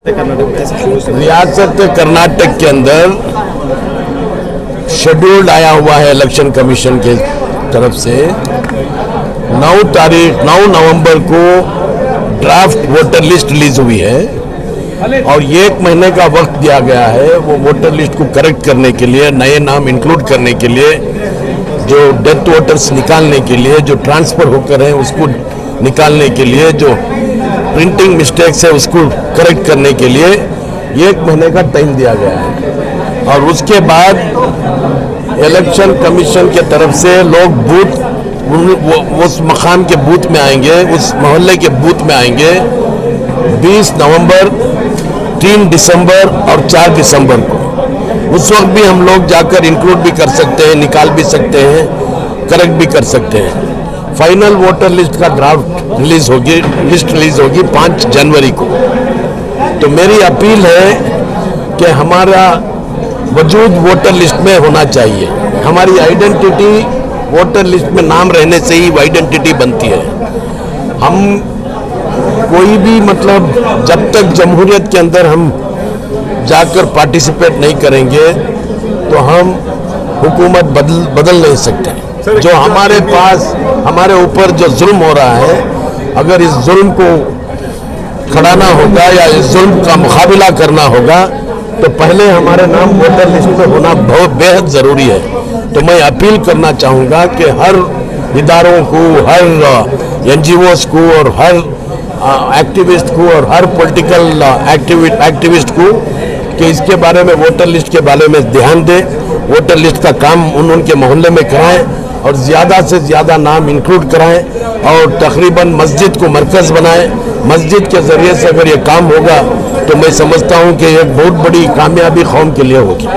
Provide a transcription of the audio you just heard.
रियासत कर्नाटक के अंदर शेड्यूल्ड आया हुआ है इलेक्शन कमीशन के तरफ से 9 नवंबर को ड्राफ्ट वोटर लिस्ट रिलीज हुई है और 1 महीने का वक्त दिया गया है वो वोटर लिस्ट को करेक्ट करने के लिए, नए नाम इंक्लूड करने के लिए, जो डेथ वोटर्स निकालने के लिए, जो ट्रांसफर होकर हैं उसको निकालने के लिए, जो प्रिंटिंग मिस्टेक्स है उसको करेक्ट करने के लिए 1 महीने का टाइम दिया गया है। और उसके बाद इलेक्शन कमीशन के तरफ से लोग बूथ उस मकाम के बूथ में आएंगे, उस मोहल्ले के बूथ में आएंगे 20 नवंबर, 3 दिसंबर और 4 दिसंबर को। उस वक्त भी हम लोग जाकर इंक्लूड भी कर सकते हैं, निकाल भी सकते हैं, करेक्ट भी कर सकते हैं। फाइनल वोटर लिस्ट का ड्राफ्ट रिलीज होगी 5 जनवरी को। तो मेरी अपील है कि हमारा वजूद वोटर लिस्ट में होना चाहिए। हमारी आइडेंटिटी वोटर लिस्ट में नाम रहने से ही आइडेंटिटी बनती है। हम कोई भी जब तक जमहूरियत के अंदर हम जाकर पार्टिसिपेट नहीं करेंगे तो हम हुकूमत बदल नहीं सकते। जो हमारे पास, हमारे ऊपर जो जुल्म हो रहा है, अगर इस जुल्म को खड़ाना होगा या इस जुल्म का मुकाबला करना होगा तो पहले हमारे नाम वोटर लिस्ट में होना बहुत बेहद ज़रूरी है। तो मैं अपील करना चाहूँगा कि हर इदारों को, हर NGOs को और हर एक्टिविस्ट को और हर पॉलिटिकल एक्टिविस्ट को कि इसके बारे में, वोटर लिस्ट के बारे में ध्यान दें, वोटर लिस्ट का काम उनके मोहल्ले में कराएं और ज़्यादा से ज़्यादा नाम इंक्लूड कराएं और तकरीबन मस्जिद को मरकज़ बनाएं। मस्जिद के ज़रिए से अगर ये काम होगा तो मैं समझता हूँ कि एक बहुत बड़ी कामयाबी कौम के लिए होगी।